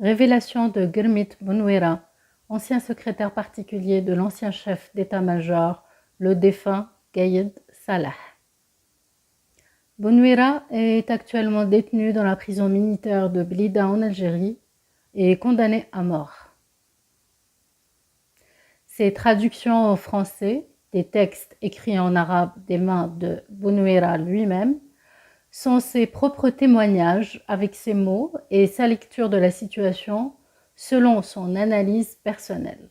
Révélation de Gurmit Bounouira, ancien secrétaire particulier de l'ancien chef d'état-major, le défunt Gaïd Salah. Bounouira est actuellement détenu dans la prison militaire de Blida en Algérie et est condamné à mort. Ses traductions en français des textes écrits en arabe des mains de Bounouira lui-même sont ses propres témoignages avec ses mots et sa lecture de la situation selon son analyse personnelle.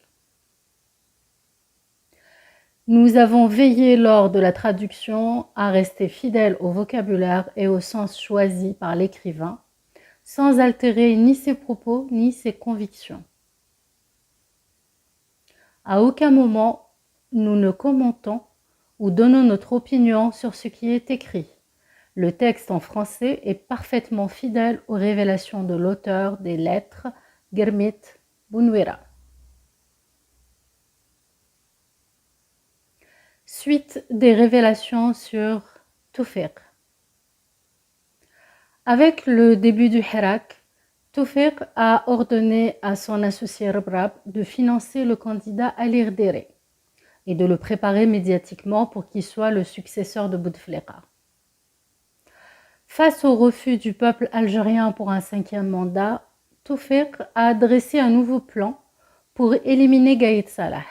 Nous avons veillé lors de la traduction à rester fidèles au vocabulaire et au sens choisi par l'écrivain, sans altérer ni ses propos ni ses convictions. À aucun moment, nous ne commentons ou donnons notre opinion sur ce qui est écrit. Le texte en français est parfaitement fidèle aux révélations de l'auteur des lettres, Gurmit Bounouira. Suite des révélations sur Tawfiq. Avec le début du Hirak, Tawfiq a ordonné à son associé Rebrab de financer le candidat Ali Rdere et de le préparer médiatiquement pour qu'il soit le successeur de Bouteflika. Face au refus du peuple algérien pour un 5e mandat, Tawfiq a dressé un nouveau plan pour éliminer Gaïd Salah.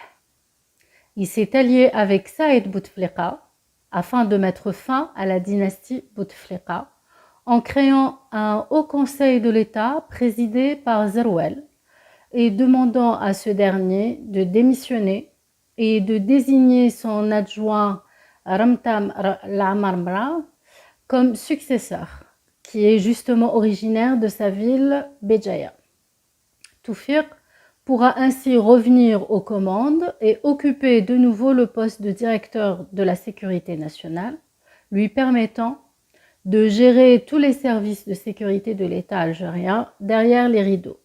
Il s'est allié avec Saïd Bouteflika afin de mettre fin à la dynastie Bouteflika en créant un haut conseil de l'État présidé par Zerouel et demandant à ce dernier de démissionner et de désigner son adjoint Ramtam Lamarmra comme successeur, qui est justement originaire de sa ville Béjaïa. Tawfiq pourra ainsi revenir aux commandes et occuper de nouveau le poste de directeur de la sécurité nationale, lui permettant de gérer tous les services de sécurité de l'État algérien derrière les rideaux.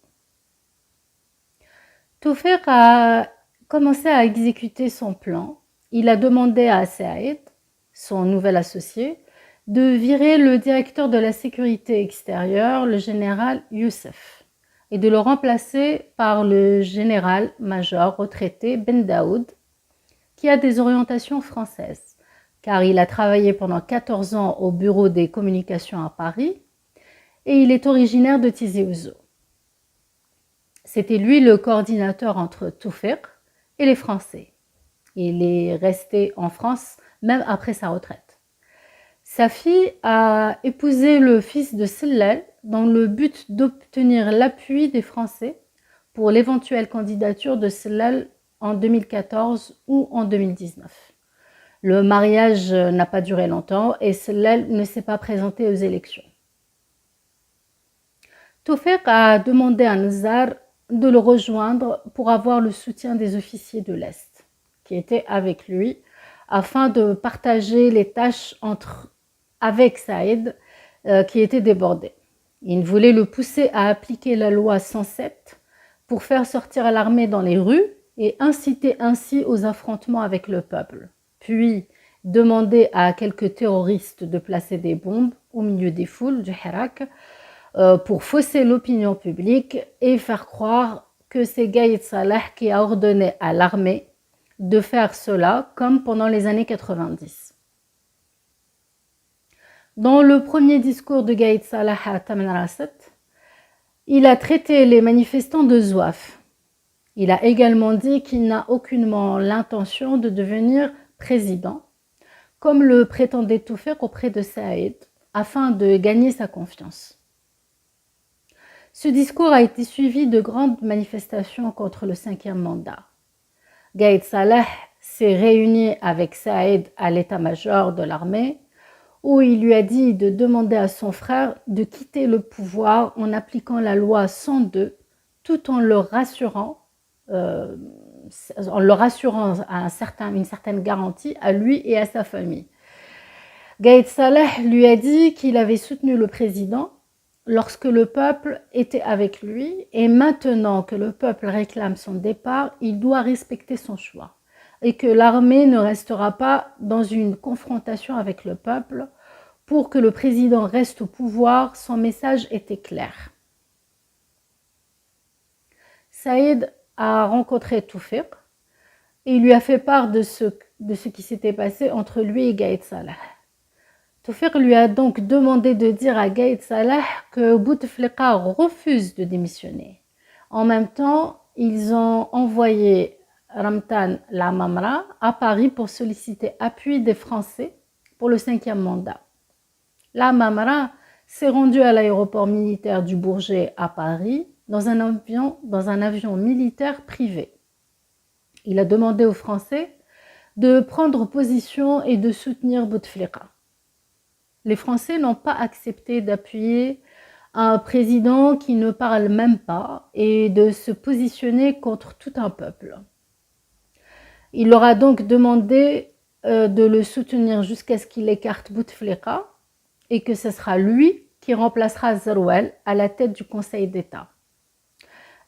Tawfiq a commencé à exécuter son plan. Il a demandé à Saïd, son nouvel associé, de virer le directeur de la sécurité extérieure, le général Youssef, et de le remplacer par le général-major retraité Ben Daoud, qui a des orientations françaises, car il a travaillé pendant 14 ans au bureau des communications à Paris, et il est originaire de Tizi Ouzou. C'était lui le coordinateur entre Tawfiq et les Français. Il est resté en France même après sa retraite. Sa fille a épousé le fils de Sellal dans le but d'obtenir l'appui des Français pour l'éventuelle candidature de Sellal en 2014 ou en 2019. Le mariage n'a pas duré longtemps et Sellal ne s'est pas présenté aux élections. Tawfiq a demandé à Nzar de le rejoindre pour avoir le soutien des officiers de l'Est qui étaient avec lui afin de partager les tâches avec Saïd qui était débordé. Il voulait le pousser à appliquer la loi 107 pour faire sortir l'armée dans les rues et inciter ainsi aux affrontements avec le peuple. Puis demander à quelques terroristes de placer des bombes au milieu des foules du Hirak pour fausser l'opinion publique et faire croire que c'est Gaïd Salah qui a ordonné à l'armée de faire cela comme pendant les années 90. Dans le premier discours de Gaïd Salah à Tamanrasset, il a traité les manifestants de zouaf. Il a également dit qu'il n'a aucunement l'intention de devenir président, comme le prétendait Tawfiq auprès de Saïd, afin de gagner sa confiance. Ce discours a été suivi de grandes manifestations contre le 5e mandat. Gaïd Salah s'est réuni avec Saïd à l'état-major de l'armée, où il lui a dit de demander à son frère de quitter le pouvoir en appliquant la loi 102, tout en le rassurant une certaine garantie à lui et à sa famille. Gaïd Salah lui a dit qu'il avait soutenu le président lorsque le peuple était avec lui et maintenant que le peuple réclame son départ, il doit respecter son choix et que l'armée ne restera pas dans une confrontation avec le peuple. Pour que le président reste au pouvoir, son message était clair. Saïd a rencontré Tawfiq et il lui a fait part de ce qui s'était passé entre lui et Gaïd Salah. Tawfiq lui a donc demandé de dire à Gaïd Salah que Bouteflika refuse de démissionner. En même temps, ils ont envoyé Ramtan Lamamra à Paris pour solliciter appui des Français pour le 5e mandat. Lamamra s'est rendu à l'aéroport militaire du Bourget à Paris dans un avion militaire privé. Il a demandé aux Français de prendre position et de soutenir Bouteflika. Les Français n'ont pas accepté d'appuyer un président qui ne parle même pas et de se positionner contre tout un peuple. Il leur a donc demandé de le soutenir jusqu'à ce qu'il écarte Bouteflika et que ce sera lui qui remplacera Zeroual à la tête du Conseil d'État.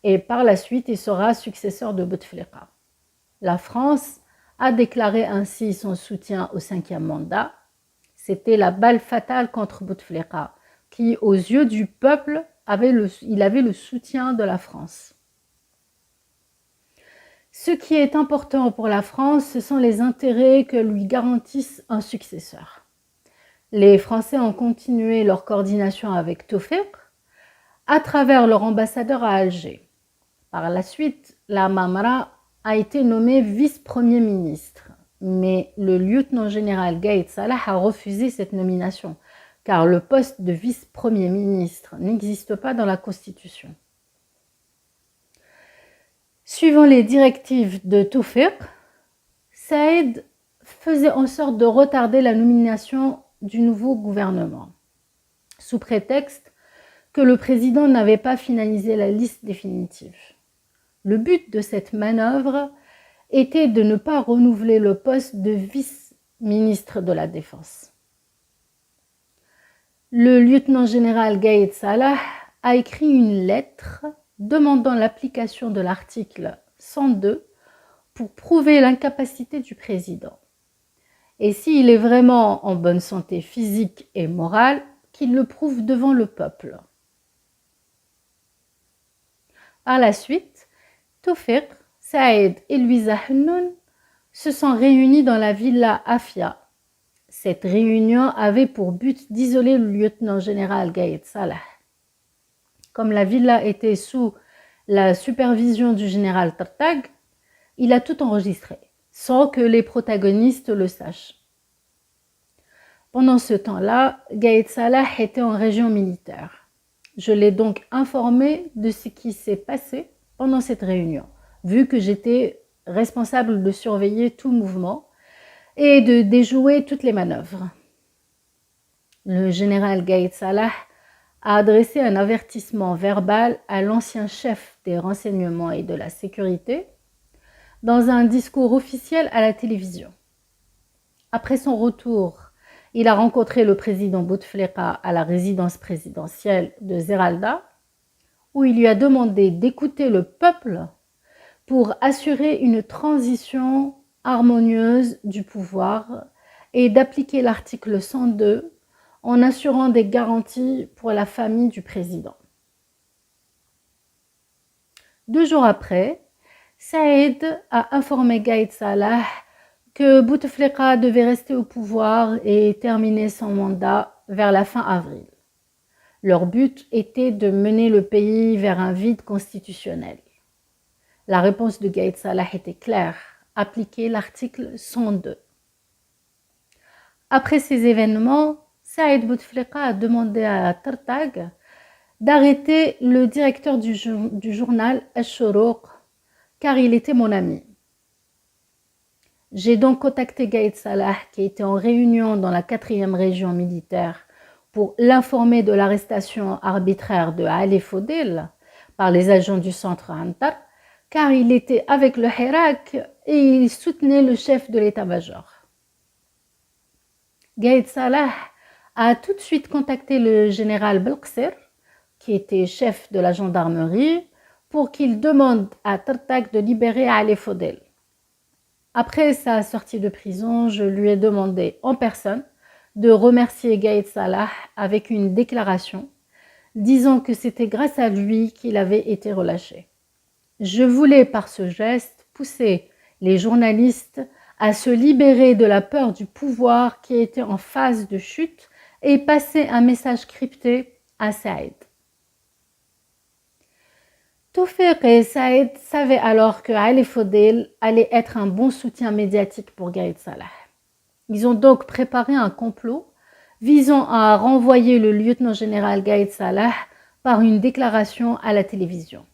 Et par la suite, il sera successeur de Bouteflika. La France a déclaré ainsi son soutien au 5e mandat. C'était la balle fatale contre Bouteflika, qui, aux yeux du peuple, avait le soutien de la France. Ce qui est important pour la France, ce sont les intérêts que lui garantisse un successeur. Les Français ont continué leur coordination avec Tawfiq à travers leur ambassadeur à Alger. Par la suite, Lamamra a été nommé vice-premier ministre, mais le lieutenant-général Gaïd Salah a refusé cette nomination, car le poste de vice-premier ministre n'existe pas dans la Constitution. Suivant les directives de Tawfiq, Saïd faisait en sorte de retarder la nomination du nouveau gouvernement, sous prétexte que le président n'avait pas finalisé la liste définitive. Le but de cette manœuvre était de ne pas renouveler le poste de vice-ministre de la Défense. Le lieutenant-général Gaïd Salah a écrit une lettre demandant l'application de l'article 102 pour prouver l'incapacité du président. Et s'il est vraiment en bonne santé physique et morale, qu'il le prouve devant le peuple. Par la suite, Tawfiq, Saïd et Louisa Hennoun se sont réunis dans la villa Afia. Cette réunion avait pour but d'isoler le lieutenant-général Gaïd Salah. Comme la villa était sous la supervision du général Tartag, il a tout enregistré, sans que les protagonistes le sachent. Pendant ce temps-là, Gaïd Salah était en région militaire. Je l'ai donc informé de ce qui s'est passé pendant cette réunion, vu que j'étais responsable de surveiller tout mouvement et de déjouer toutes les manœuvres. Le général Gaïd Salah a adressé un avertissement verbal à l'ancien chef des renseignements et de la sécurité dans un discours officiel à la télévision. Après son retour, il a rencontré le président Bouteflika à la résidence présidentielle de Zeralda, où il lui a demandé d'écouter le peuple pour assurer une transition harmonieuse du pouvoir et d'appliquer l'article 102 en assurant des garanties pour la famille du président. 2 jours après, Saïd a informé Gaïd Salah que Bouteflika devait rester au pouvoir et terminer son mandat vers la fin avril. Leur but était de mener le pays vers un vide constitutionnel. La réponse de Gaïd Salah était claire, appliquer l'article 102. Après ces événements, Saïd Bouteflika a demandé à Tartag d'arrêter le directeur du journal Al-Shuruq, car il était mon ami. J'ai donc contacté Gaïd Salah, qui était en réunion dans la 4e région militaire, pour l'informer de l'arrestation arbitraire de Ali Fodil par les agents du centre Antar, car il était avec le Hirak et il soutenait le chef de l'état-major. Gaïd Salah a tout de suite contacté le général Belqsir, qui était chef de la gendarmerie, pour qu'il demande à Tartag de libérer Ali Fodil. Après sa sortie de prison, je lui ai demandé en personne de remercier Gaïd Salah avec une déclaration disant que c'était grâce à lui qu'il avait été relâché. Je voulais par ce geste pousser les journalistes à se libérer de la peur du pouvoir qui était en phase de chute et passer un message crypté à Saïd. Toufiq et Saïd savaient alors que Ali Fodel allait être un bon soutien médiatique pour Gaïd Salah. Ils ont donc préparé un complot visant à renvoyer le lieutenant-général Gaïd Salah par une déclaration à la télévision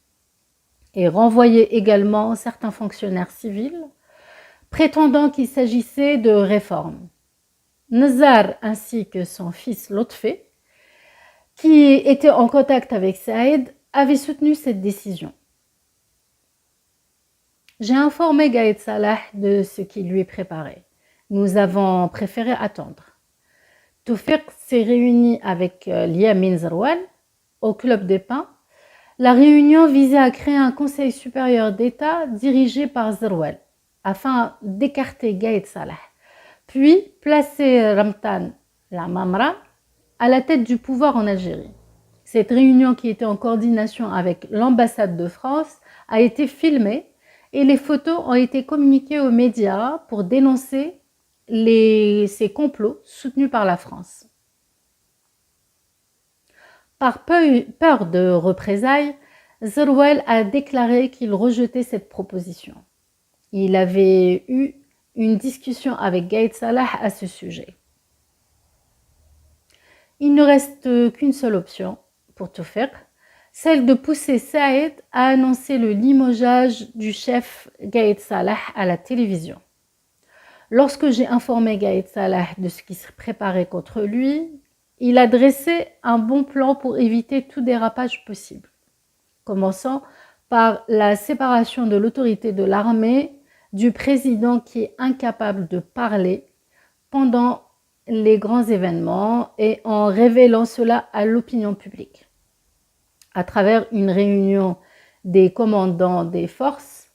et renvoyer également certains fonctionnaires civils prétendant qu'il s'agissait de réformes. Nazar ainsi que son fils Lotfi, qui était en contact avec Saïd, avaient soutenu cette décision. J'ai informé Gaïd Salah de ce qui lui est préparé. Nous avons préféré attendre. Toufiq s'est réuni avec Yamin Zeroual au Club des Pins. La réunion visait à créer un conseil supérieur d'État dirigé par Zeroual afin d'écarter Gaïd Salah, puis placer Ramtan Lamamra à la tête du pouvoir en Algérie. Cette réunion, qui était en coordination avec l'ambassade de France, a été filmée et les photos ont été communiquées aux médias pour dénoncer ces complots soutenus par la France. Par peur de représailles, Zeroual a déclaré qu'il rejetait cette proposition. Il avait eu une discussion avec Gaïd Salah à ce sujet. Il ne reste qu'une seule option pour Toufiq, celle de pousser Saïd à annoncer le limogeage du chef Gaïd Salah à la télévision. Lorsque j'ai informé Gaïd Salah de ce qui se préparait contre lui, il a dressé un bon plan pour éviter tout dérapage possible, commençant par la séparation de l'autorité de l'armée du président qui est incapable de parler pendant les grands événements et en révélant cela à l'opinion publique. À travers une réunion des commandants des forces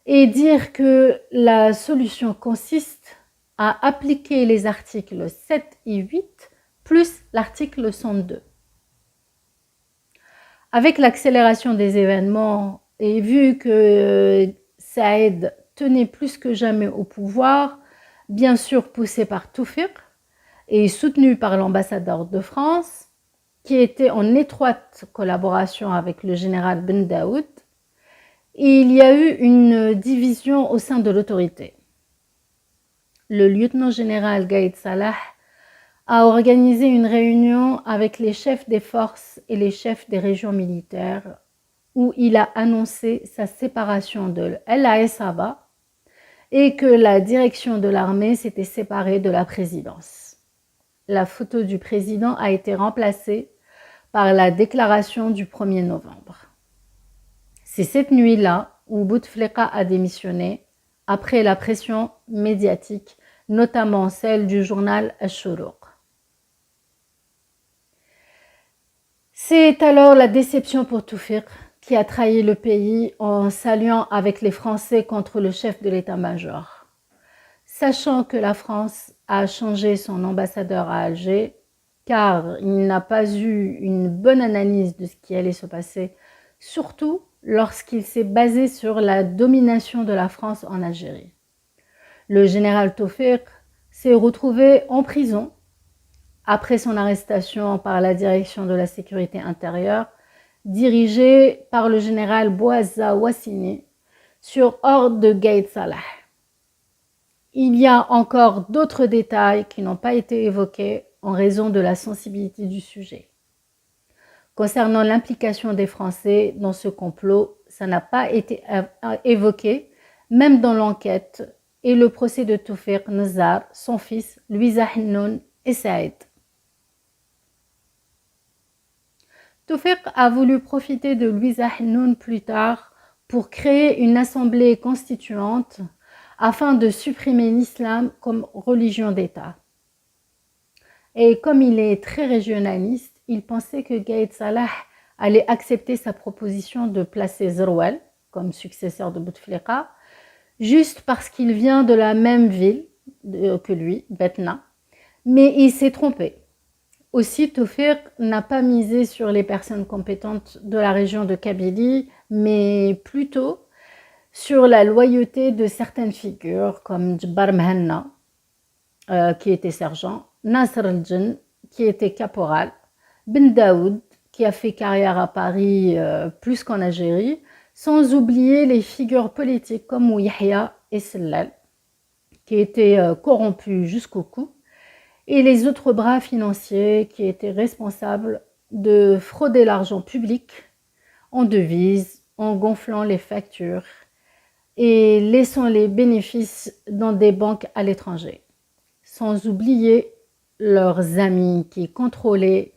et dire que la solution consiste à appliquer les articles 7 et 8 plus l'article 102. Avec l'accélération des événements et vu que Saïd tenait plus que jamais au pouvoir, bien sûr poussé par Toufiq et soutenu par l'ambassadeur de France, qui était en étroite collaboration avec le général Ben Daoud, il y a eu une division au sein de l'autorité. Le lieutenant-général Gaïd Salah a organisé une réunion avec les chefs des forces et les chefs des régions militaires où il a annoncé sa séparation de l'A.S.A.B.A. et que la direction de l'armée s'était séparée de la présidence. La photo du président a été remplacée par la déclaration du 1er novembre. C'est cette nuit-là où Bouteflika a démissionné après la pression médiatique, notamment celle du journal Ash-Shuruq. C'est alors la déception pour Toufiq qui a trahi le pays en s'alliant avec les Français contre le chef de l'état-major. Sachant que la France a changé son ambassadeur à Alger, car il n'a pas eu une bonne analyse de ce qui allait se passer, surtout lorsqu'il s'est basé sur la domination de la France en Algérie. Le général Toufiq s'est retrouvé en prison après son arrestation par la direction de la sécurité intérieure, dirigée par le général Bouazza Ouassini, sur ordre de Gaïd Salah. Il y a encore d'autres détails qui n'ont pas été évoqués en raison de la sensibilité du sujet. Concernant l'implication des Français dans ce complot, ça n'a pas été évoqué, même dans l'enquête et le procès de Toufiq Nazar, son fils, Louisa Hennoun et Saïd. Toufiq a voulu profiter de Louisa Hennoun plus tard pour créer une assemblée constituante afin de supprimer l'islam comme religion d'État. Et comme il est très régionaliste, il pensait que Gaïd Salah allait accepter sa proposition de placer Zeroual comme successeur de Bouteflika, juste parce qu'il vient de la même ville que lui, Batna. Mais il s'est trompé. Aussi, Toufiq n'a pas misé sur les personnes compétentes de la région de Kabylie, mais plutôt sur la loyauté de certaines figures comme Djbar Mahanna, qui était sergent, Nasr al-Jinn, qui était caporal, Ben Daoud, qui a fait carrière à Paris plus qu'en Algérie, sans oublier les figures politiques comme Yahya et Sellal, qui étaient corrompus jusqu'au cou, et les autres bras financiers qui étaient responsables de frauder l'argent public en devises, en gonflant les factures et laissant les bénéfices dans des banques à l'étranger. Sans oublier leurs amis qui contrôlaient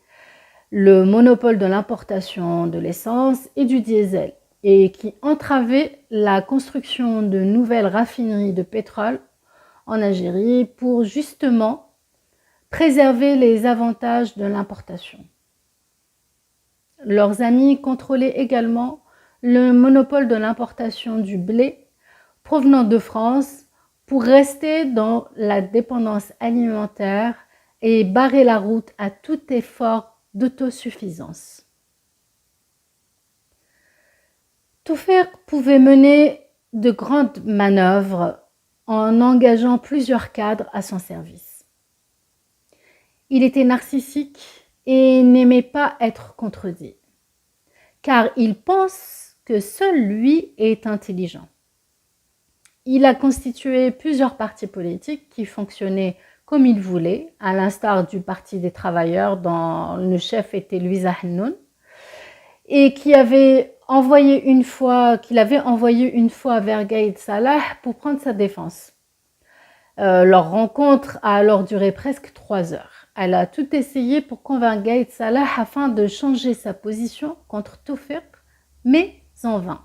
le monopole de l'importation de l'essence et du diesel et qui entravaient la construction de nouvelles raffineries de pétrole en Algérie pour justement préserver les avantages de l'importation. Leurs amis contrôlaient également le monopole de l'importation du blé provenant de France pour rester dans la dépendance alimentaire et barrer la route à tout effort d'autosuffisance. Tawfiq pouvait mener de grandes manœuvres en engageant plusieurs cadres à son service. Il était narcissique et n'aimait pas être contredit, car il pense que seul lui est intelligent. Il a constitué plusieurs partis politiques qui fonctionnaient comme il voulait, à l'instar du Parti des travailleurs dont le chef était Louisa Hannoun, et qu'il avait envoyé une fois vers Gaïd Salah pour prendre sa défense. Leur rencontre a alors duré presque 3 heures. Elle a tout essayé pour convaincre Gaïd Salah afin de changer sa position contre Tawfiq, mais en vain.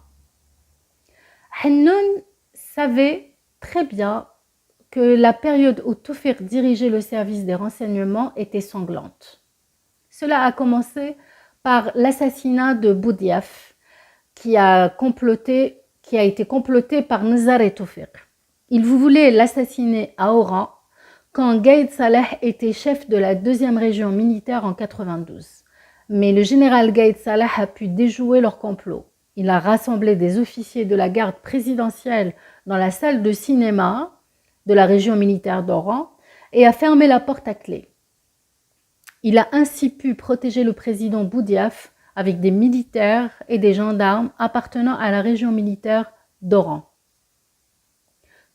Hannoun savait très bien que la période où Tawfiq dirigeait le service des renseignements était sanglante. Cela a commencé par l'assassinat de Boudiaf, qui a été comploté par Nizar et Tawfiq. Il voulait l'assassiner à Oran quand Gaïd Salah était chef de la 2e région militaire en 92. Mais le général Gaïd Salah a pu déjouer leur complot. Il a rassemblé des officiers de la garde présidentielle dans la salle de cinéma de la région militaire d'Oran et a fermé la porte à clé. Il a ainsi pu protéger le président Boudiaf avec des militaires et des gendarmes appartenant à la région militaire d'Oran.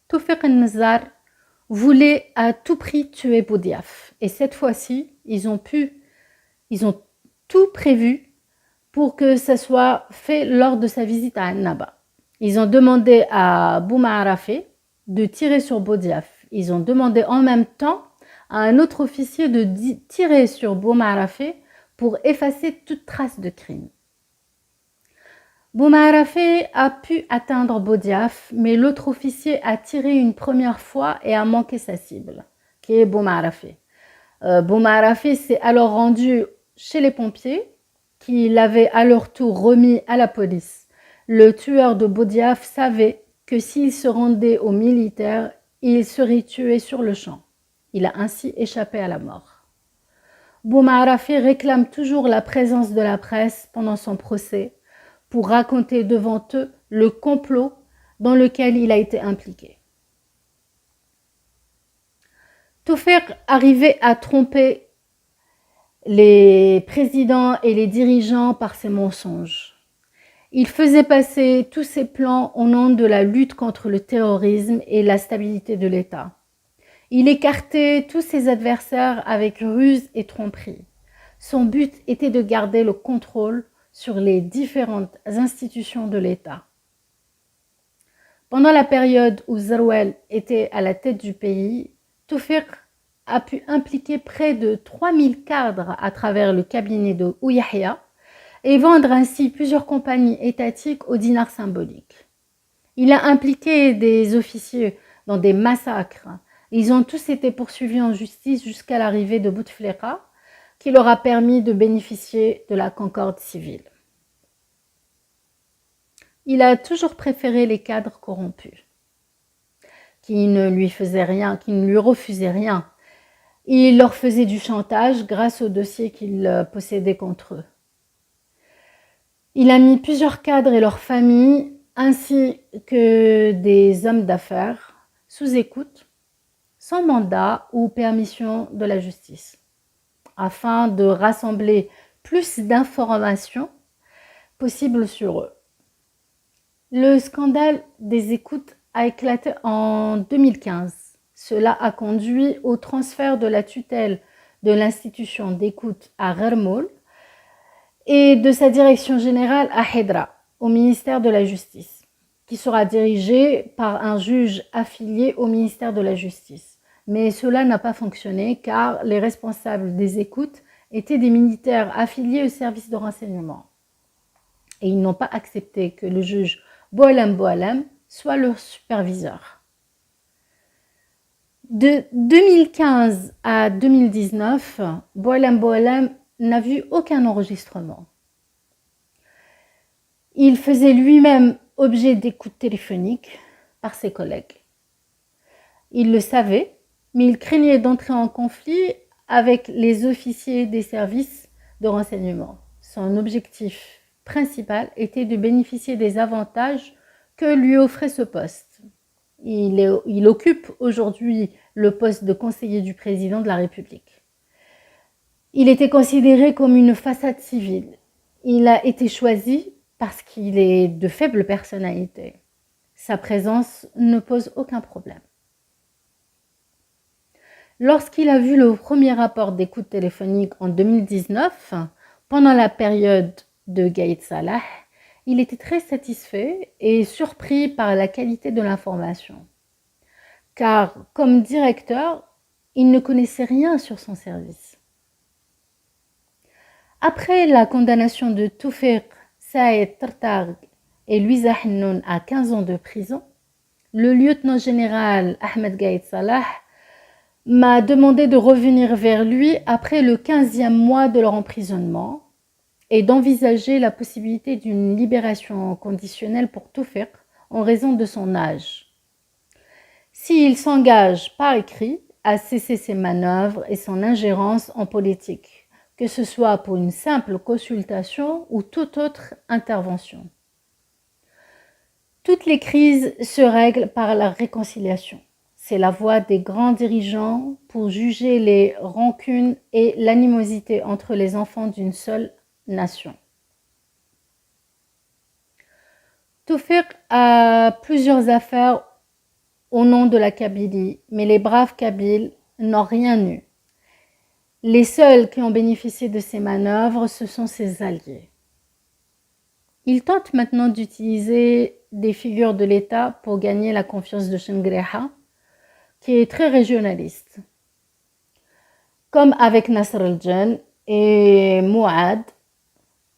Tawfiq al-Nizar voulait à tout prix tuer Boudiaf et cette fois-ci, ils ont tout prévu pour que ça soit fait lors de sa visite à Annaba. Ils ont demandé à Boumaarafé de tirer sur Boudiaf. Ils ont demandé en même temps à un autre officier de tirer sur Boumaarafé pour effacer toute trace de crime. Boumaarafé a pu atteindre Boudiaf, mais l'autre officier a tiré une première fois et a manqué sa cible, qui est Boumaarafé. Boumaarafé s'est alors rendu chez les pompiers, qui l'avaient à leur tour remis à la police. Le tueur de Boudiaf savait que s'il se rendait aux militaires, il serait tué sur le champ. Il a ainsi échappé à la mort. Boumaarafé réclame toujours la présence de la presse pendant son procès pour raconter devant eux le complot dans lequel il a été impliqué. Tawfiq arrivait à tromper les présidents et les dirigeants par ses mensonges. Il faisait passer tous ses plans au nom de la lutte contre le terrorisme et la stabilité de l'État. Il écartait tous ses adversaires avec ruse et tromperie. Son but était de garder le contrôle sur les différentes institutions de l'État. Pendant la période où Zerouel était à la tête du pays, Tawfiq a pu impliquer près de 3000 cadres à travers le cabinet de Ouyahia et vendre ainsi plusieurs compagnies étatiques au dinar symbolique. Il a impliqué des officiers dans des massacres. Ils ont tous été poursuivis en justice jusqu'à l'arrivée de Bouteflika, qui leur a permis de bénéficier de la concorde civile. Il a toujours préféré les cadres corrompus, qui ne lui faisaient rien, qui ne lui refusaient rien. Il leur faisait du chantage grâce aux dossiers qu'il possédait contre eux. Il a mis plusieurs cadres et leurs familles, ainsi que des hommes d'affaires, sous écoute, sans mandat ou permission de la justice, afin de rassembler plus d'informations possibles sur eux. Le scandale des écoutes a éclaté en 2015. Cela a conduit au transfert de la tutelle de l'institution d'écoute à Ghermoul et de sa direction générale à Hedra, au ministère de la Justice, qui sera dirigé par un juge affilié au ministère de la Justice. Mais cela n'a pas fonctionné car les responsables des écoutes étaient des militaires affiliés au service de renseignement. Et ils n'ont pas accepté que le juge Boualem Boualem soit leur superviseur. De 2015 à 2019, Boualem Boualem n'a vu aucun enregistrement. Il faisait lui-même objet d'écoutes téléphoniques par ses collègues. Il le savait, mais il craignait d'entrer en conflit avec les officiers des services de renseignement. Son objectif principal était de bénéficier des avantages que lui offrait ce poste. Il occupe aujourd'hui le poste de conseiller du président de la République. Il était considéré comme une façade civile. Il a été choisi parce qu'il est de faible personnalité. Sa présence ne pose aucun problème. Lorsqu'il a vu le premier rapport d'écoute téléphonique en 2019, pendant la période de Gaïd Salah, il était très satisfait et surpris par la qualité de l'information. Car, comme directeur, il ne connaissait rien sur son service. Après la condamnation de Toufiq Saïd Tartag et Louisa Hennoun à 15 ans de prison, le lieutenant-général Ahmed Gaïd Salah m'a demandé de revenir vers lui après le 15e mois de leur emprisonnement et d'envisager la possibilité d'une libération conditionnelle pour Toufiq en raison de son âge. S'il s'engage par écrit à cesser ses manœuvres et son ingérence en politique, que ce soit pour une simple consultation ou toute autre intervention. Toutes les crises se règlent par la réconciliation. C'est la voie des grands dirigeants pour juger les rancunes et l'animosité entre les enfants d'une seule nation. Toufiq a plusieurs affaires au nom de la Kabylie, mais les braves Kabyles n'ont rien eu. Les seuls qui ont bénéficié de ces manœuvres, ce sont ses alliés. Il tente maintenant d'utiliser des figures de l'État pour gagner la confiance de Shengreha, qui est très régionaliste. Comme avec Nasr el-Jan et Mouad,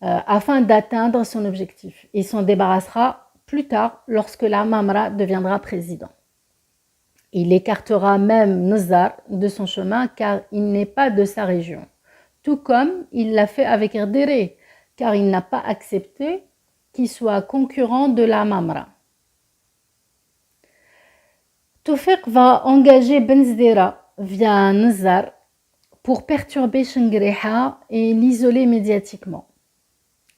afin d'atteindre son objectif. Il s'en débarrassera plus tard lorsque la Mamra deviendra président. Il écartera même Nzar de son chemin car il n'est pas de sa région. Tout comme il l'a fait avec Erdere, car il n'a pas accepté qu'il soit concurrent de la Mamra. Toufiq va engager Benzdera via Nzar pour perturber Shengreha et l'isoler médiatiquement,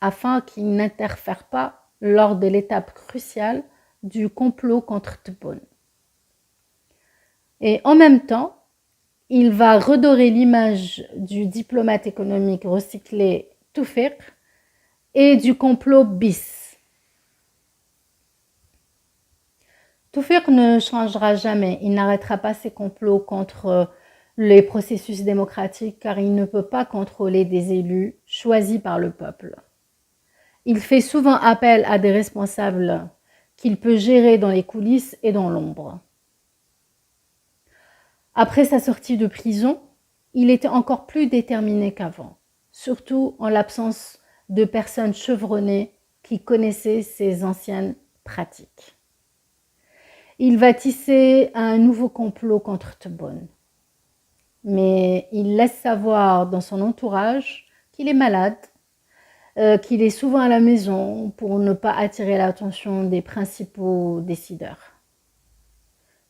afin qu'il n'interfère pas lors de l'étape cruciale du complot contre Tebboune. Et en même temps, il va redorer l'image du diplomate économique recyclé Toufiq et du complot bis. Toufiq ne changera jamais, il n'arrêtera pas ses complots contre les processus démocratiques car il ne peut pas contrôler des élus choisis par le peuple. Il fait souvent appel à des responsables qu'il peut gérer dans les coulisses et dans l'ombre. Après sa sortie de prison, il était encore plus déterminé qu'avant, surtout en l'absence de personnes chevronnées qui connaissaient ses anciennes pratiques. Il va tisser un nouveau complot contre Tebboune. Mais il laisse savoir dans son entourage qu'il est malade, qu'il est souvent à la maison pour ne pas attirer l'attention des principaux décideurs.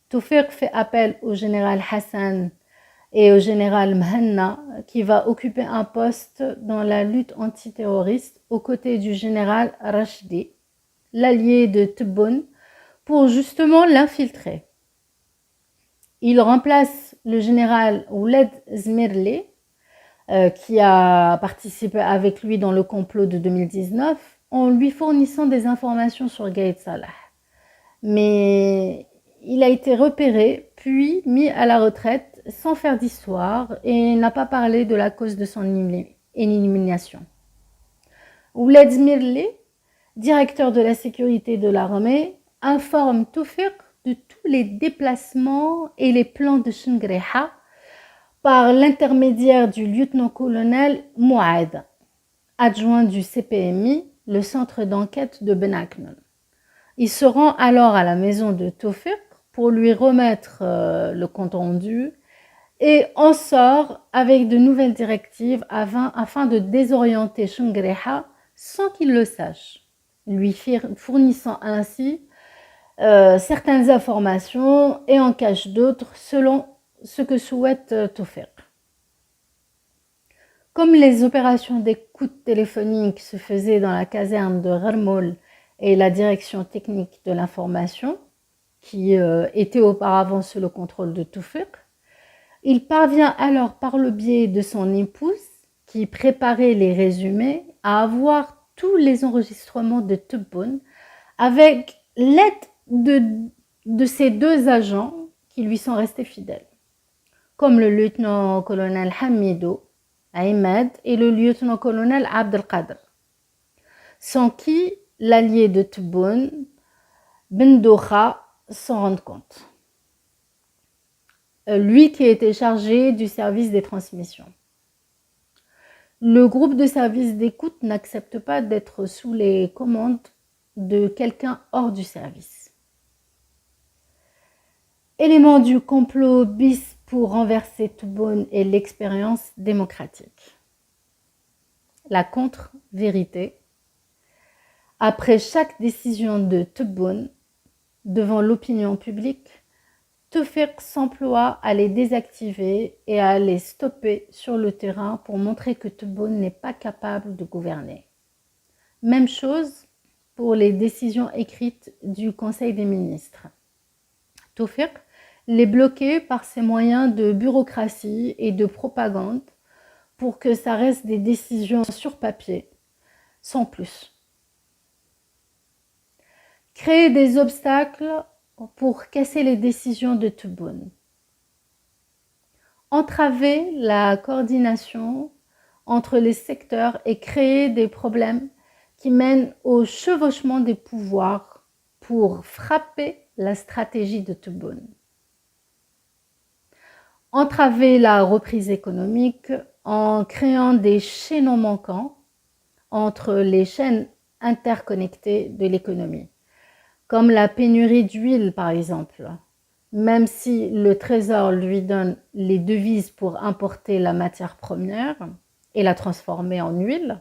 Toufiq fait appel au général Hassan et au général Mhanna, qui va occuper un poste dans la lutte antiterroriste aux côtés du général Rashidi, l'allié de Tebboune, pour justement l'infiltrer. Il remplace le général Ouled Zmirli, qui a participé avec lui dans le complot de 2019, en lui fournissant des informations sur Gaïd Salah. Mais il a été repéré, puis mis à la retraite sans faire d'histoire et n'a pas parlé de la cause de son élimination. Ouled Zmirli, directeur de la sécurité de l'armée, informe Toufiq de tous les déplacements et les plans de Shengreha par l'intermédiaire du lieutenant-colonel Mouad, adjoint du CPMI, le centre d'enquête de Ben Aknon. Il se rend alors à la maison de Toufiq pour lui remettre le compte-rendu et en sort avec de nouvelles directives afin de désorienter Shengreha sans qu'il le sache, lui fournissant ainsi certaines informations et en cache d'autres selon ce que souhaite Toufiq. Comme les opérations d'écoute téléphonique se faisaient dans la caserne de Ghermoul et la direction technique de l'information, qui était auparavant sous le contrôle de Toufiq, il parvient alors par le biais de son épouse, qui préparait les résumés, à avoir tous les enregistrements de Tebboune avec l'aide de ces deux agents qui lui sont restés fidèles, comme le lieutenant-colonel Hamidou Ahmed et le lieutenant-colonel Abdelkader, sans qui l'allié de Tebboune, Bendoucha, s'en rend compte. Lui qui était chargé du service des transmissions. Le groupe de service d'écoute n'accepte pas d'être sous les commandes de quelqu'un hors du service. Élément du complot bis pour renverser Tebboune et l'expérience démocratique. La contre-vérité. Après chaque décision de Tebboune devant l'opinion publique, Toufiq s'emploie à les désactiver et à les stopper sur le terrain pour montrer que Tebboune n'est pas capable de gouverner. Même chose pour les décisions écrites du Conseil des ministres. Toufiq les bloquait par ses moyens de bureaucratie et de propagande pour que ça reste des décisions sur papier, sans plus. Créer des obstacles pour casser les décisions de Tebboune. Entraver la coordination entre les secteurs et créer des problèmes qui mènent au chevauchement des pouvoirs pour frapper la stratégie de Tebboune. Entraver la reprise économique en créant des chaînons manquants entre les chaînes interconnectées de l'économie, comme la pénurie d'huile par exemple. Même si le Trésor lui donne les devises pour importer la matière première et la transformer en huile,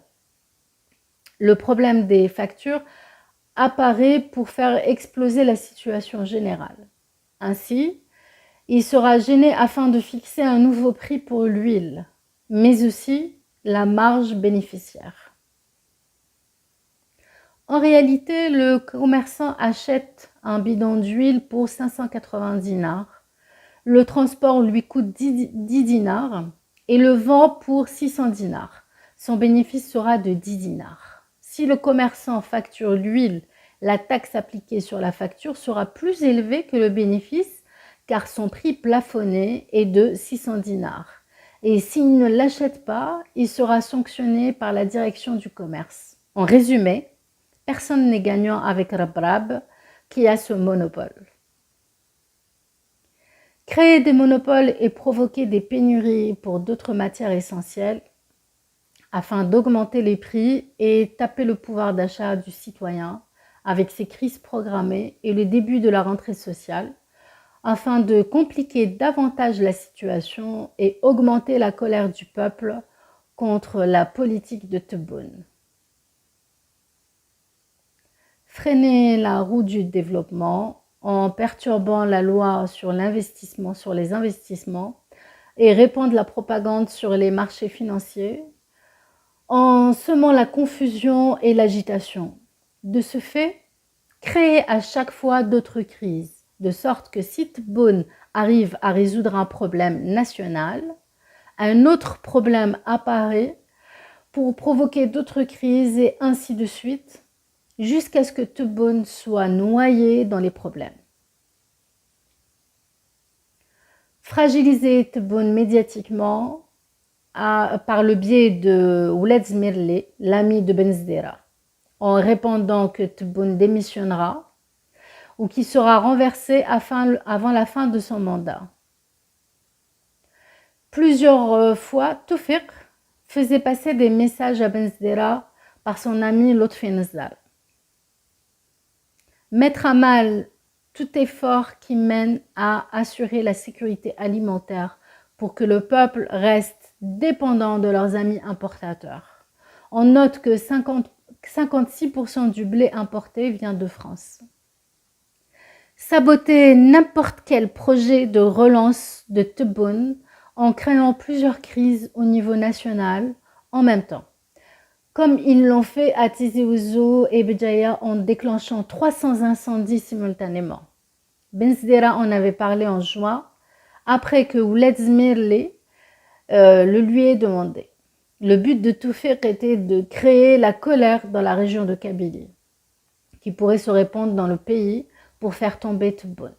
le problème des factures apparaît pour faire exploser la situation générale. Ainsi, il sera gêné afin de fixer un nouveau prix pour l'huile, mais aussi la marge bénéficiaire. En réalité, le commerçant achète un bidon d'huile pour 580 dinars. Le transport lui coûte 10 dinars et le vend pour 600 dinars. Son bénéfice sera de 10 dinars. Si le commerçant facture l'huile, la taxe appliquée sur la facture sera plus élevée que le bénéfice car son prix plafonné est de 600 dinars. Et s'il ne l'achète pas, il sera sanctionné par la direction du commerce. En résumé, personne n'est gagnant avec Rabrab qui a ce monopole. Créer des monopoles et provoquer des pénuries pour d'autres matières essentielles afin d'augmenter les prix et taper le pouvoir d'achat du citoyen avec ces crises programmées et le début de la rentrée sociale afin de compliquer davantage la situation et augmenter la colère du peuple contre la politique de Tebboune. Freiner la roue du développement en perturbant la loi sur l'investissement, sur les investissements, et répandent la propagande sur les marchés financiers en semant la confusion et l'agitation. De ce fait, créer à chaque fois d'autres crises, de sorte que si Tebboune arrive à résoudre un problème national, un autre problème apparaît pour provoquer d'autres crises et ainsi de suite, jusqu'à ce que Tebboune soit noyé dans les problèmes. Fragiliser Tebboune médiatiquement par le biais de Ouled Zmirli, l'ami de Benzdera, en répondant que Tebboune démissionnera ou qu'il sera renversé avant la fin de son mandat. Plusieurs fois, Toufiq faisait passer des messages à Benzdera par son ami Lotfi Nzal. Mettre à mal tout effort qui mène à assurer la sécurité alimentaire pour que le peuple reste dépendant de leurs amis importateurs. On note que 56% du blé importé vient de France. Saboter n'importe quel projet de relance de Tebboune en créant plusieurs crises au niveau national en même temps, comme ils l'ont fait à Tizi Ouzou et Béjaïa en déclenchant 300 incendies simultanément. Benzdera en avait parlé en juin, après que Ouled Zmirli le lui ait demandé. Le but de Toufiq était de créer la colère dans la région de Kabylie, qui pourrait se répandre dans le pays pour faire tomber Tebboune.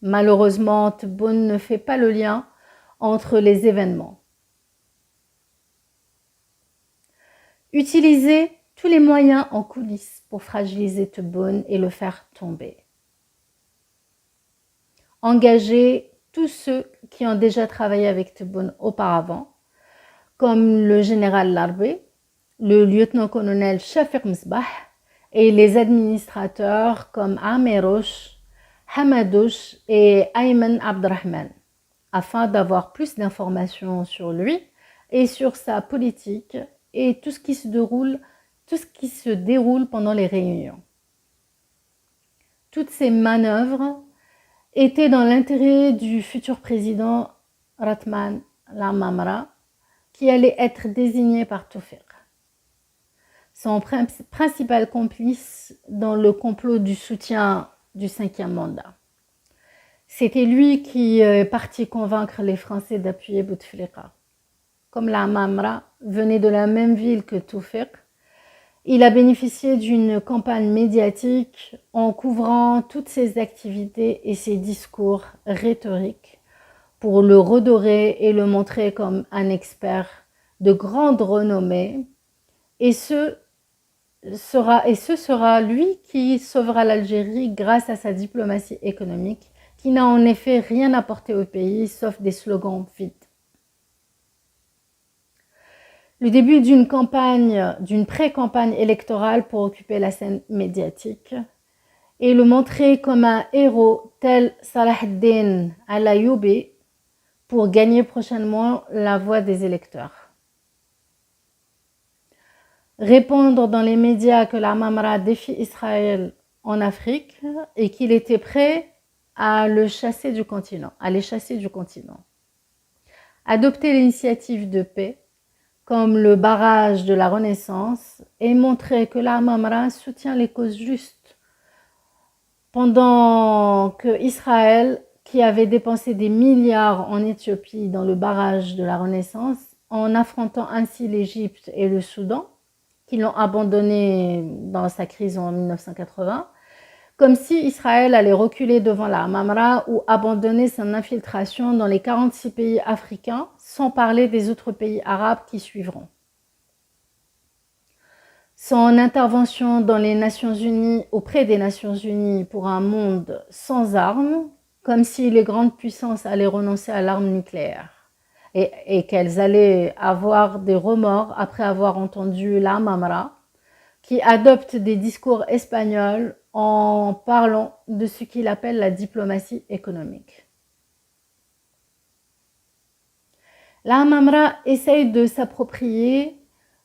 Malheureusement, Tebboune ne fait pas le lien entre les événements. Utiliser tous les moyens en coulisses pour fragiliser Tebboune et le faire tomber. Engager tous ceux qui ont déjà travaillé avec Tebboune auparavant, comme le général Larbé, le lieutenant-colonel Shafiq Msbah et les administrateurs comme Amerouche, Hamadouche et Ayman Abdrahman, afin d'avoir plus d'informations sur lui et sur sa politique et tout ce qui se déroule pendant les réunions. Toutes ces manœuvres étaient dans l'intérêt du futur président Ratman Lamamra, qui allait être désigné par Toufiq, son principal complice dans le complot du soutien du 5e mandat. C'était lui qui est parti convaincre les Français d'appuyer Bouteflika. Comme Lamamra venait de la même ville que Toufiq, il a bénéficié d'une campagne médiatique en couvrant toutes ses activités et ses discours rhétoriques pour le redorer et le montrer comme un expert de grande renommée. Et ce sera lui qui sauvera l'Algérie grâce à sa diplomatie économique, qui n'a en effet rien apporté au pays, sauf des slogans vides. Le début d'une pré-campagne électorale pour occuper la scène médiatique et le montrer comme un héros tel Salah ad-Din al-Ayyoubi pour gagner prochainement la voix des électeurs. Répondre dans les médias que Lamamra défie Israël en Afrique et qu'il était prêt à les chasser du continent. Adopter l'initiative de paix comme le barrage de la Renaissance et montrer que Lamamra soutient les causes justes, pendant que Israël, qui avait dépensé des milliards en Éthiopie dans le barrage de la Renaissance, en affrontant ainsi l'Égypte et le Soudan, qui l'ont abandonné dans sa crise en 1980, comme si Israël allait reculer devant Lamamra ou abandonner son infiltration dans les 46 pays africains, sans parler des autres pays arabes qui suivront. Son intervention dans les Nations Unies, auprès des Nations Unies pour un monde sans armes, comme si les grandes puissances allaient renoncer à l'arme nucléaire et qu'elles allaient avoir des remords après avoir entendu Lamamra, qui adopte des discours espagnols en parlant de ce qu'il appelle la diplomatie économique. Lamamra essaye de s'approprier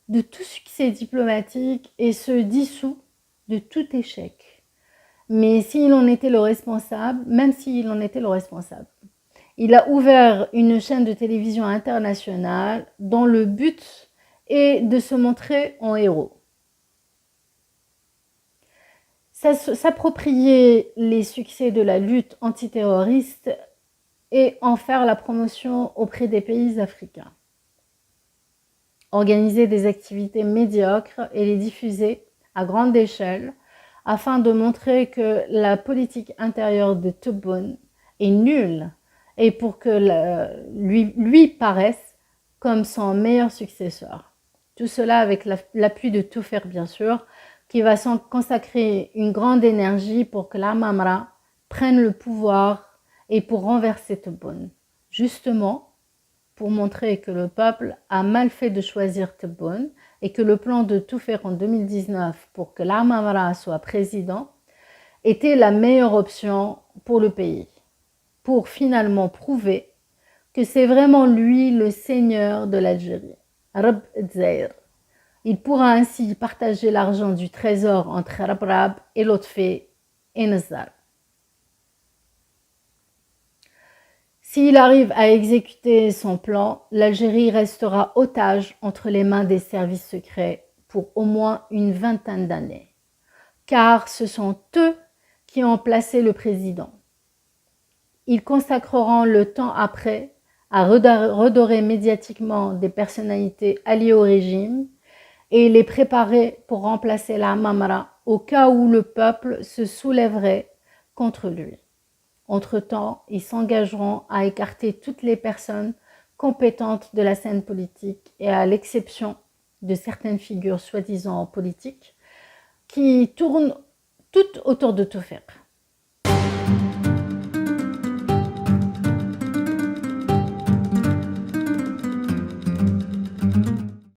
de tout succès diplomatique et se dissout de tout échec. Mais s'il en était le responsable, même s'il en était le responsable, Il a ouvert une chaîne de télévision internationale dont le but est de se montrer en héros. S'approprier les succès de la lutte antiterroriste et en faire la promotion auprès des pays africains. Organiser des activités médiocres et les diffuser à grande échelle afin de montrer que la politique intérieure de Tebboune est nulle et pour que lui paraisse comme son meilleur successeur. Tout cela avec l'appui de Toufer, bien sûr, qui va consacrer une grande énergie pour que l'Amamra prenne le pouvoir et pour renverser Tebboune. Justement, pour montrer que le peuple a mal fait de choisir Tebboune et que le plan de Toufer en 2019 pour que l'Amamra soit président était la meilleure option pour le pays, pour finalement prouver que c'est vraiment lui le seigneur de l'Algérie, Rab Dzaïr. Il pourra ainsi partager l'argent du trésor entre Rabrab et Lotfé et Nazar. S'il arrive à exécuter son plan, l'Algérie restera otage entre les mains des services secrets pour au moins une vingtaine d'années, car ce sont eux qui ont placé le président. Ils consacreront le temps après à redorer médiatiquement des personnalités alliées au régime et les préparer pour remplacer la Mamra au cas où le peuple se soulèverait contre lui. Entre-temps, ils s'engageront à écarter toutes les personnes compétentes de la scène politique et à l'exception de certaines figures soi-disant politiques qui tournent toutes autour de Toufer.